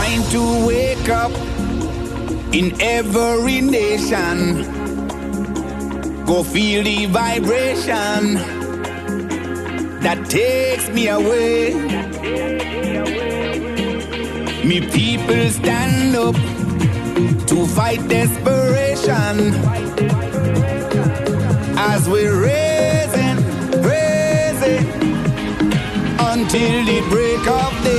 time to wake up in every nation. Go feel the vibration that takes me away. Me people stand up to fight desperation as we're raising until the break of day.